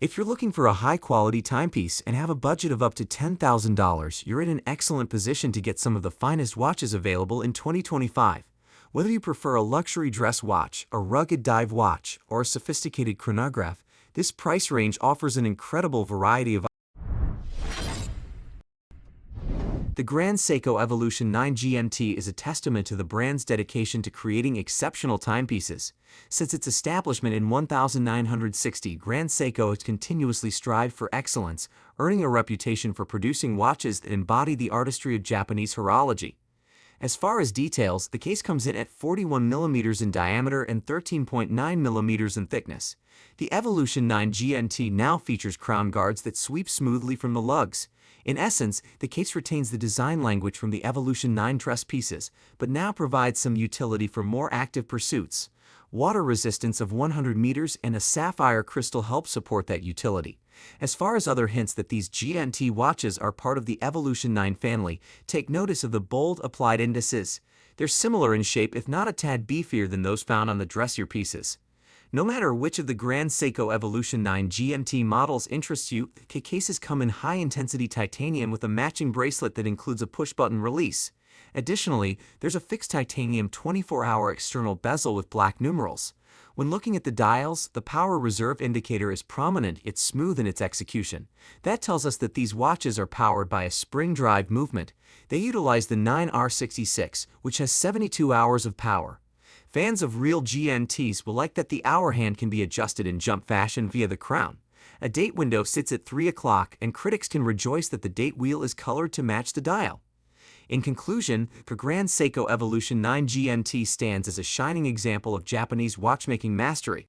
If you're looking for a high-quality timepiece and have a budget of up to $10,000, you're in an excellent position to get some of the finest watches available in 2025. Whether you prefer a luxury dress watch, a rugged dive watch, or a sophisticated chronograph, this price range offers an incredible variety of. The Grand Seiko Evolution 9 GMT is a testament to the brand's dedication to creating exceptional timepieces. Since its establishment in 1960, Grand Seiko has continuously strived for excellence, earning a reputation for producing watches that embody the artistry of Japanese horology. As far as details, the case comes in at 41 mm in diameter and 13.9 mm in thickness. The Evolution 9 GMT now features crown guards that sweep smoothly from the lugs. In essence, the case retains the design language from the Evolution 9 dress pieces, but now provides some utility for more active pursuits. Water resistance of 100 meters and a sapphire crystal help support that utility. As far as other hints that these GMT watches are part of the Evolution 9 family, take notice of the bold applied indices. They're similar in shape, if not a tad beefier than those found on the dressier pieces. No matter which of the Grand Seiko Evolution 9 GMT models interests you, the cases come in high-intensity titanium with a matching bracelet that includes a push-button release. Additionally, there's a fixed titanium 24-hour external bezel with black numerals. When looking at the dials, the power reserve indicator is prominent yet smooth in its execution. That tells us that these watches are powered by a spring drive movement. They utilize the 9R66, which has 72 hours of power. Fans of real GMTs will like that the hour hand can be adjusted in jump fashion via the crown. A date window sits at 3 o'clock, and critics can rejoice that the date wheel is colored to match the dial. In conclusion, the Grand Seiko Evolution 9 GMT stands as a shining example of Japanese watchmaking mastery.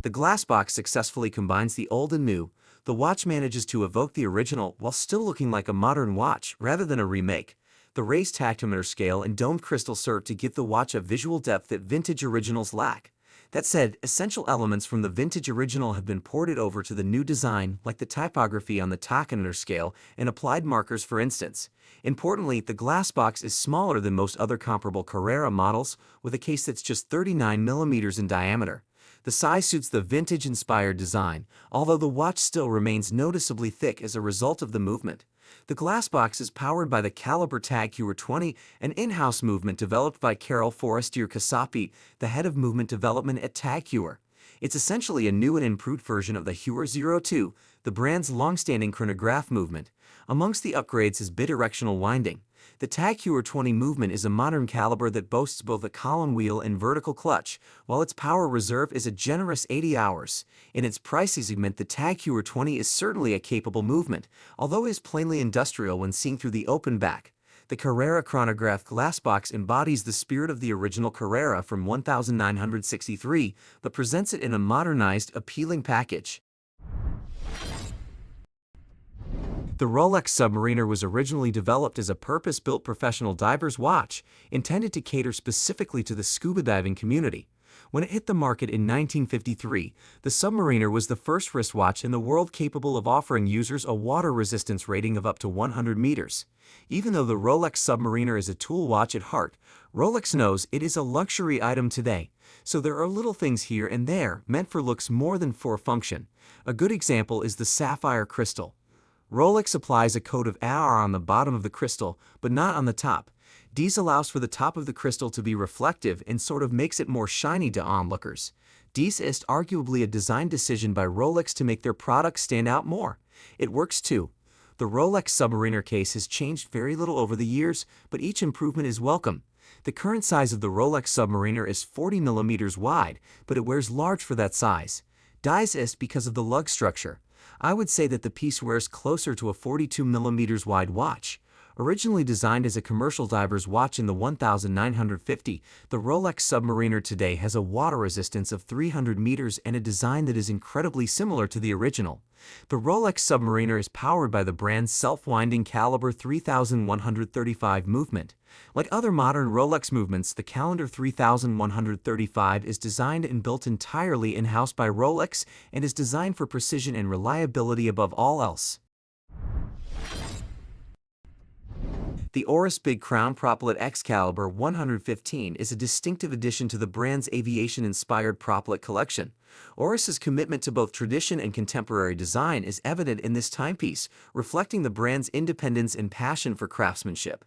The Glassbox successfully combines the old and new. The watch manages to evoke the original while still looking like a modern watch rather than a remake. The raised tactometer scale and domed crystal serve to give the watch a visual depth that vintage originals lack. That said, essential elements from the vintage original have been ported over to the new design, like the typography on the tachymeter scale and applied markers, for instance. Importantly, the Glassbox is smaller than most other comparable Carrera models, with a case that's just 39 mm in diameter. The size suits the vintage-inspired design, although the watch still remains noticeably thick as a result of the movement. The Glassbox is powered by the CALIBRE TAG Heuer 20, an in-house movement developed by Carol Forestier-Casapi, the head of movement development at TAG Heuer. It's essentially a new and improved version of the Heuer 02, the brand's long-standing chronograph movement. Amongst the upgrades is bidirectional winding. The TAG Heuer 20 movement is a modern caliber that boasts both a column wheel and vertical clutch, while its power reserve is a generous 80 hours. In its price segment, the TAG Heuer 20 is certainly a capable movement, although it is plainly industrial when seen through the open back. The Carrera chronograph Glassbox embodies the spirit of the original Carrera from 1963, but presents it in a modernized, appealing package. The Rolex Submariner was originally developed as a purpose-built professional diver's watch, intended to cater specifically to the scuba diving community. When it hit the market in 1953, the Submariner was the first wristwatch in the world capable of offering users a water resistance rating of up to 100 meters. Even though the Rolex Submariner is a tool watch at heart, Rolex knows it is a luxury item today, so there are little things here and there meant for looks more than for function. A good example is the sapphire crystal. Rolex applies a coat of AR on the bottom of the crystal, but not on the top. This allows for the top of the crystal to be reflective and sort of makes it more shiny to onlookers. This is arguably a design decision by Rolex to make their product stand out more. It works too. The Rolex Submariner case has changed very little over the years, but each improvement is welcome. The current size of the Rolex Submariner is 40 mm wide, but it wears large for that size. This is because of the lug structure. I would say that the piece wears closer to a 42 mm wide watch. Originally designed as a commercial diver's watch in the 1950, the Rolex Submariner today has a water resistance of 300 meters and a design that is incredibly similar to the original. The Rolex Submariner is powered by the brand's self-winding Calibre 3135 movement. Like other modern Rolex movements, the Calibre 3135 is designed and built entirely in-house by Rolex and is designed for precision and reliability above all else. The ORIS Big Crown PROPILOT X Calibre 115 is a distinctive addition to the brand's aviation-inspired PROPILOT collection. ORIS's commitment to both tradition and contemporary design is evident in this timepiece, reflecting the brand's independence and passion for craftsmanship.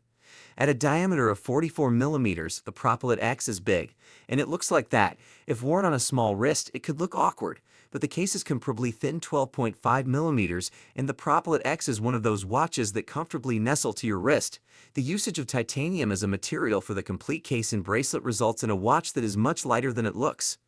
At a diameter of 44 millimeters, the PROPILOT X is big, and it looks like that. If worn on a small wrist, it could look awkward, but the case is comfortably thin 12.5 millimeters, and the PROPILOT X is one of those watches that comfortably nestle to your wrist. The usage of titanium as a material for the complete case and bracelet results in a watch that is much lighter than it looks.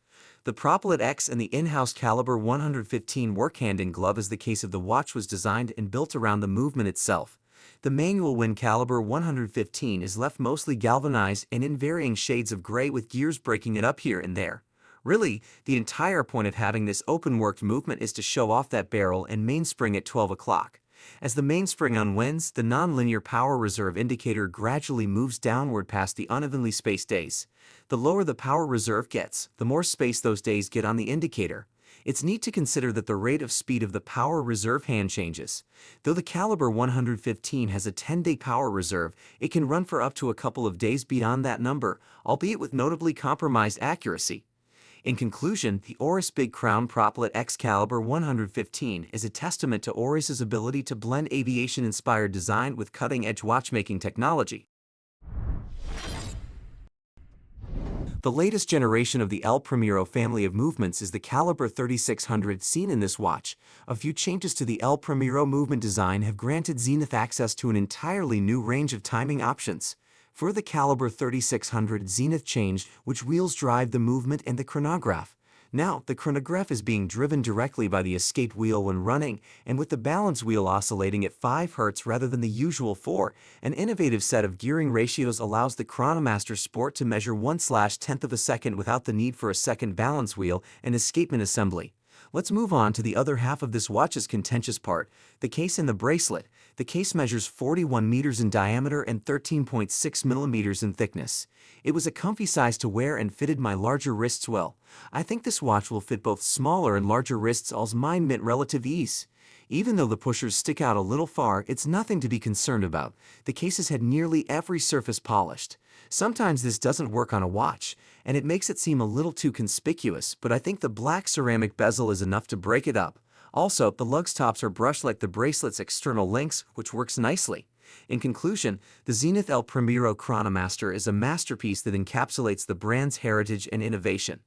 The PROPILOT X and the in-house Calibre 115 work hand in glove as the case of the watch was designed and built around the movement itself. The manual Win Calibre 115 is left mostly galvanized and in varying shades of gray with gears breaking it up here and there. Really, the entire point of having this open-worked movement is to show off that barrel and mainspring at 12 o'clock. As the mainspring unwinds, the non-linear power reserve indicator gradually moves downward past the unevenly spaced days. The lower the power reserve gets, the more space those days get on the indicator. It's neat to consider that the rate of speed of the power reserve hand changes. Though the Calibre 115 has a 10-day power reserve, it can run for up to a couple of days beyond that number, albeit with notably compromised accuracy. In conclusion, the ORIS Big Crown PROPILOT X Calibre 115 is a testament to ORIS's ability to blend aviation-inspired design with cutting-edge watchmaking technology. The latest generation of the El Primero family of movements is the Calibre 3600 seen in this watch. A few changes to the El Primero movement design have granted Zenith access to an entirely new range of timing options. For the Calibre 3600, Zenith changed which wheels drive the movement and the chronograph. Now, the chronograph is being driven directly by the escape wheel when running, and with the balance wheel oscillating at 5 Hz rather than the usual 4, an innovative set of gearing ratios allows the Chronomaster Sport to measure 1/10 of a second without the need for a second balance wheel and escapement assembly. Let's move on to the other half of this watch's contentious part, the case and the bracelet. The case measures 41 meters in diameter and 13.6 millimeters in thickness. It was a comfy size to wear and fitted my larger wrists well. I think this watch will fit both smaller and larger wrists as mine meant relative ease. Even though the pushers stick out a little far, it's nothing to be concerned about. The case has had nearly every surface polished. Sometimes this doesn't work on a watch, and it makes it seem a little too conspicuous, but I think the black ceramic bezel is enough to break it up. Also, the lugs tops are brushed like the bracelet's external links, which works nicely. In conclusion, the Zenith El Primero Chronomaster is a masterpiece that encapsulates the brand's heritage and innovation.